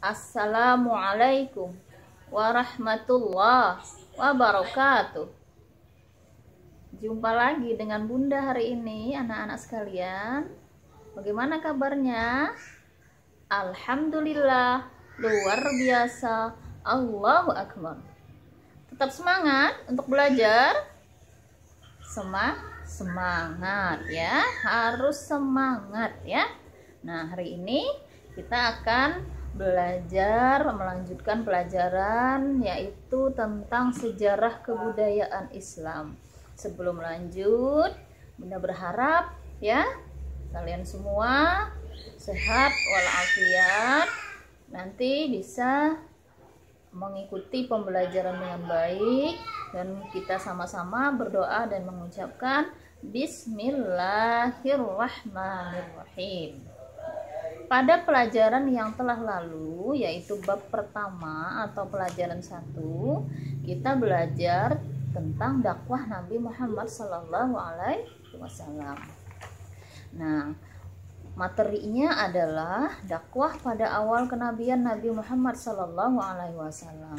Assalamualaikum warahmatullahi wabarakatuh. Jumpa lagi dengan Bunda hari ini, anak-anak sekalian. Bagaimana kabarnya? Alhamdulillah, luar biasa. Allahu Akbar. Tetap semangat untuk belajar. Semangat ya, harus semangat ya. Nah, hari ini kita akan melanjutkan pelajaran, yaitu tentang sejarah kebudayaan Islam. Sebelum lanjut, Bunda berharap ya kalian semua sehat walafiat, nanti bisa mengikuti pembelajaran dengan baik, dan kita sama-sama berdoa dan mengucapkan Bismillahirrahmanirrahim. Pada pelajaran yang telah lalu, yaitu bab pertama atau pelajaran 1, kita belajar tentang dakwah Nabi Muhammad SAW. Nah, materinya adalah dakwah pada awal kenabian Nabi Muhammad SAW.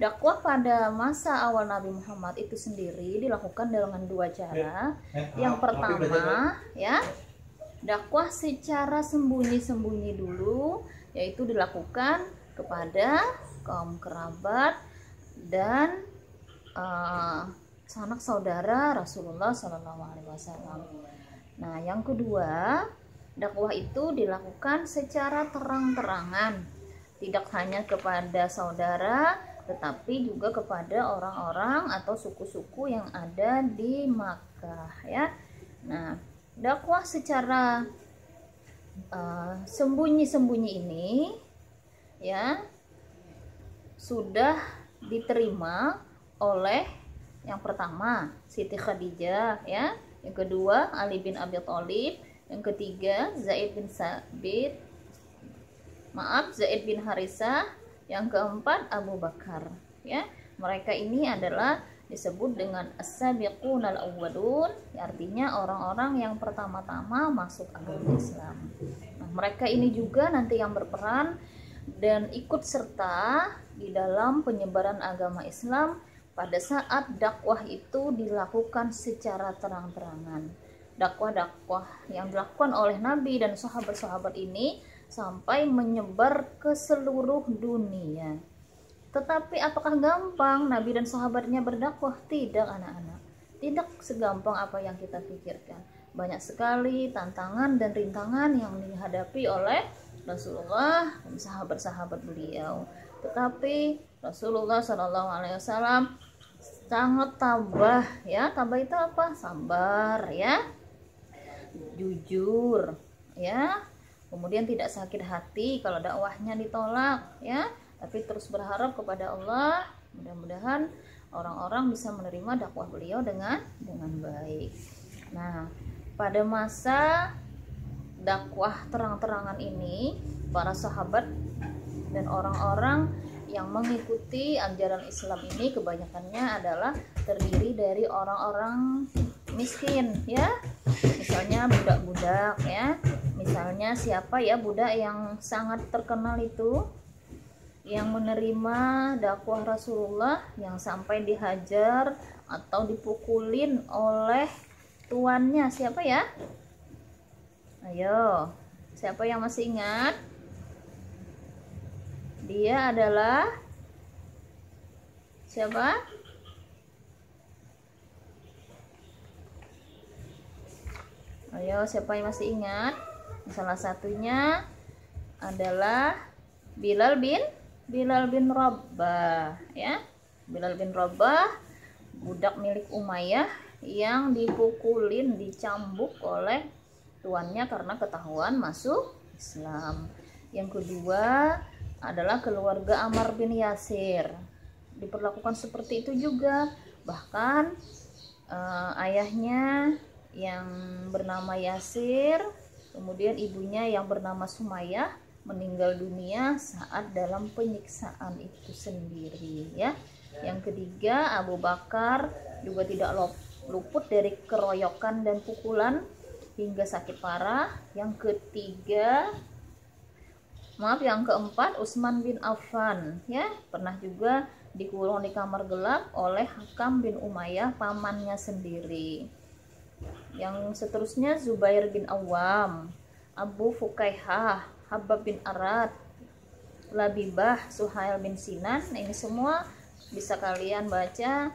Dakwah pada masa awal Nabi Muhammad itu sendiri dilakukan dengan 2 cara. Yang pertama, ya, dakwah secara sembunyi-sembunyi dulu, yaitu dilakukan kepada kaum kerabat dan sanak saudara Rasulullah SAW. Nah, yang kedua, dakwah itu dilakukan secara terang-terangan, tidak hanya kepada saudara, tetapi juga kepada orang-orang atau suku-suku yang ada di Makkah ya. Nah, dakwah secara sembunyi-sembunyi ini ya sudah diterima oleh yang pertama Siti Khadijah ya, yang kedua Ali bin Abi Thalib, yang ketiga Zaid bin Harisah, yang keempat Abu Bakar ya. Mereka ini adalah disebut dengan as-sabiqunal awwalun, artinya orang-orang yang pertama-tama masuk agama Islam. Nah, mereka ini juga nanti yang berperan dan ikut serta di dalam penyebaran agama Islam pada saat dakwah itu dilakukan secara terang-terangan. Dakwah-dakwah yang dilakukan oleh Nabi dan sahabat-sahabat ini sampai menyebar ke seluruh dunia. Tetapi apakah gampang Nabi dan sahabatnya berdakwah? Tidak, anak-anak. Tidak segampang apa yang kita pikirkan. Banyak sekali tantangan dan rintangan yang dihadapi oleh Rasulullah dan sahabat-sahabat beliau. Tetapi Rasulullah SAW sangat tabah ya. Tabah itu apa? Sabar ya, jujur ya. Kemudian tidak sakit hati kalau dakwahnya ditolak ya, tapi terus berharap kepada Allah, mudah-mudahan orang-orang bisa menerima dakwah beliau dengan baik. Nah, pada masa dakwah terang-terangan ini, para sahabat dan orang-orang yang mengikuti ajaran Islam ini kebanyakannya adalah terdiri dari orang-orang miskin ya. Misalnya budak-budak ya. Misalnya siapa ya budak yang sangat terkenal itu, yang menerima dakwah Rasulullah, yang sampai dihajar atau dipukulin oleh tuannya, siapa ya? Ayo, siapa yang masih ingat? Dia adalah siapa? Ayo, siapa yang masih ingat? Salah satunya adalah Bilal bin Rabah ya. Bilal bin Rabah, budak milik Umayyah yang dipukulin, dicambuk oleh tuannya karena ketahuan masuk Islam. Yang kedua adalah keluarga Ammar bin Yasir, diperlakukan seperti itu juga. Bahkan ayahnya yang bernama Yasir, kemudian ibunya yang bernama Sumayyah meninggal dunia saat dalam penyiksaan itu sendiri ya. Yang ketiga, Abu Bakar juga tidak luput dari keroyokan dan pukulan hingga sakit parah. Yang ketiga, Maaf, yang keempat Utsman bin Affan, ya, pernah juga dikurung di kamar gelap oleh Hakam bin Umayyah, pamannya sendiri. Yang seterusnya Zubair bin Awam, Abu Fukaihah, Habab bin Arad, Labibah, Suhail bin Sinan. Ini semua bisa kalian baca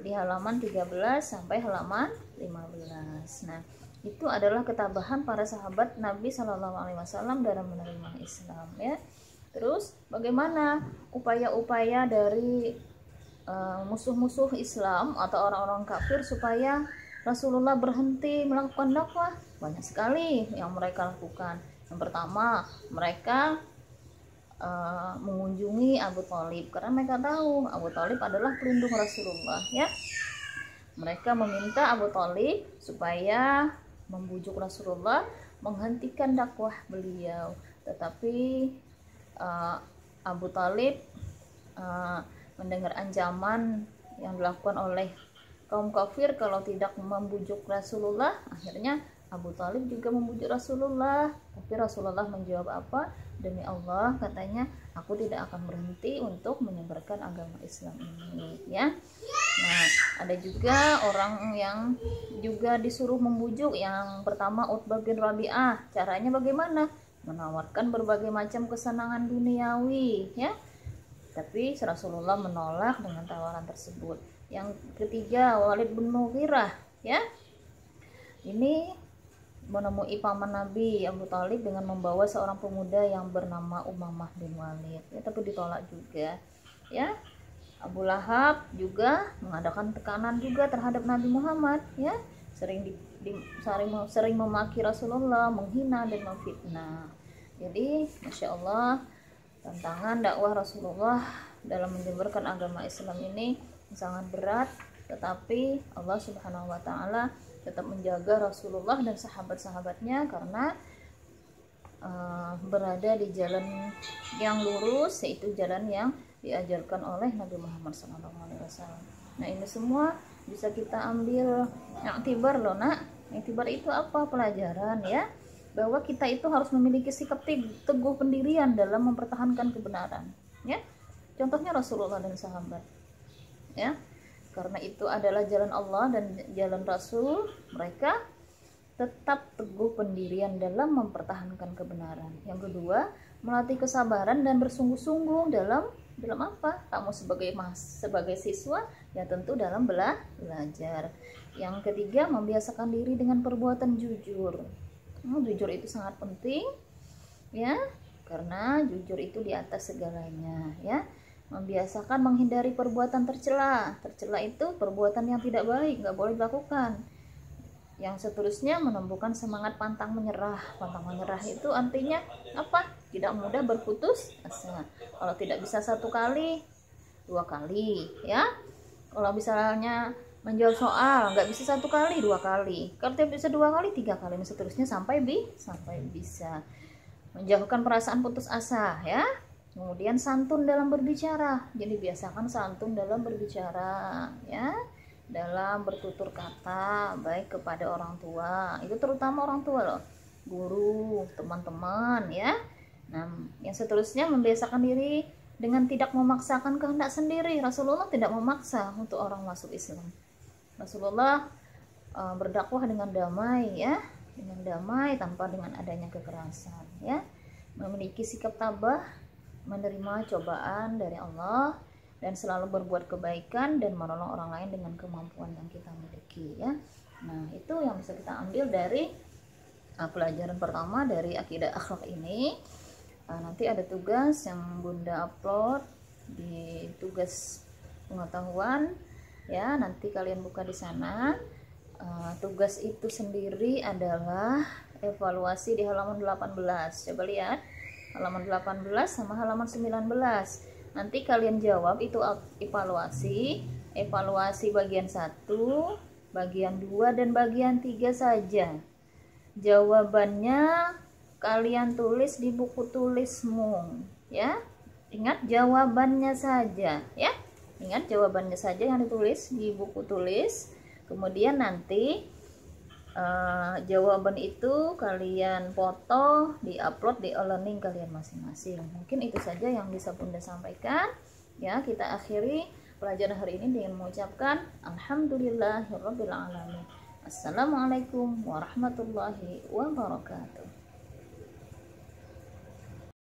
di halaman 13 sampai halaman 15. Nah, itu adalah ketabahan para sahabat Nabi Shallallahu Alaihi Wasallam dalam menerima Islam, ya. Terus bagaimana upaya-upaya dari musuh-musuh Islam atau orang-orang kafir supaya Rasulullah berhenti melakukan dakwah? Banyak sekali yang mereka lakukan. Yang pertama, mereka mengunjungi Abu Thalib karena mereka tahu Abu Thalib adalah pelindung Rasulullah, ya. Mereka meminta Abu Thalib supaya membujuk Rasulullah menghentikan dakwah beliau, tetapi Abu Thalib mendengar ancaman yang dilakukan oleh kaum kafir kalau tidak membujuk Rasulullah. Akhirnya Abu Thalib juga membujuk Rasulullah, tapi Rasulullah menjawab apa? Demi Allah, katanya, aku tidak akan berhenti untuk menyebarkan agama Islam ini, ya. Nah, ada juga orang yang juga disuruh membujuk. Yang pertama Utbah bin Rabi'ah. Caranya bagaimana? Menawarkan berbagai macam kesenangan duniawi, ya. Tapi Rasulullah menolak dengan tawaran tersebut. Yang ketiga Walid bin Mughirah, ya. Ini menemui paman Nabi Abu Thalib dengan membawa seorang pemuda yang bernama Umamah bin Walid, ya, tapi ditolak juga, ya. Abu Lahab juga mengadakan tekanan juga terhadap Nabi Muhammad, ya, sering memaki Rasulullah, menghina dan memfitnah. Jadi Masya Allah, tantangan dakwah Rasulullah dalam menyebarkan agama Islam ini sangat berat, tetapi Allah Subhanahu wa Ta'ala tetap menjaga Rasulullah dan sahabat-sahabatnya karena berada di jalan yang lurus, yaitu jalan yang diajarkan oleh Nabi Muhammad SAW. Nah, ini semua bisa kita ambil iktibar loh, nak. Iktibar itu apa? Pelajaran, ya, bahwa kita itu harus memiliki sikap teguh pendirian dalam mempertahankan kebenaran, ya. Contohnya Rasulullah dan sahabat, ya. Karena itu adalah jalan Allah dan jalan Rasul, mereka tetap teguh pendirian dalam mempertahankan kebenaran. Yang kedua, melatih kesabaran dan bersungguh-sungguh dalam apa? Kamu sebagai siswa, ya tentu dalam belajar. Yang ketiga, membiasakan diri dengan perbuatan jujur. Jujur itu sangat penting, ya, karena jujur itu di atas segalanya, ya. Membiasakan menghindari perbuatan tercela. Tercela itu perbuatan yang tidak baik, nggak boleh dilakukan. Yang seterusnya, menumbuhkan semangat pantang menyerah. Pantang menyerah itu artinya apa? Tidak mudah berputus asa. Kalau tidak bisa satu kali, dua kali, ya. Kalau misalnya menjawab soal nggak bisa satu kali, dua kali. Kalau tidak bisa dua kali, tiga kali, dan seterusnya sampai bisa. Menjauhkan perasaan putus asa, ya. Kemudian santun dalam berbicara. Jadi biasakan santun dalam berbicara, ya. Dalam bertutur kata baik kepada orang tua. Itu terutama orang tua loh. Guru, teman-teman, ya. Nah, yang seterusnya membiasakan diri dengan tidak memaksakan kehendak sendiri. Rasulullah tidak memaksa untuk orang masuk Islam. Rasulullah berdakwah dengan damai, ya. Dengan damai tanpa dengan adanya kekerasan, ya. Memiliki sikap tabah, menerima cobaan dari Allah, dan selalu berbuat kebaikan dan menolong orang lain dengan kemampuan yang kita miliki, ya. Nah, itu yang bisa kita ambil dari pelajaran pertama dari akidah akhlak ini. Nanti ada tugas yang Bunda upload di tugas pengetahuan, ya. Nanti kalian buka di sana. Tugas itu sendiri adalah evaluasi di halaman 18. Coba lihat halaman 18 sama halaman 19. Nanti kalian jawab itu evaluasi bagian 1, bagian 2 dan bagian 3 saja. Jawabannya kalian tulis di buku tulismu, ya. Ingat jawabannya saja, ya. Ingat jawabannya saja yang ditulis di buku tulis. Kemudian nanti jawaban itu kalian foto, di-upload di e-learning kalian masing-masing. Mungkin itu saja yang bisa Bunda sampaikan. Ya, kita akhiri pelajaran hari ini dengan mengucapkan alhamdulillahirabbil alamin. Assalamualaikum warahmatullahi wabarakatuh.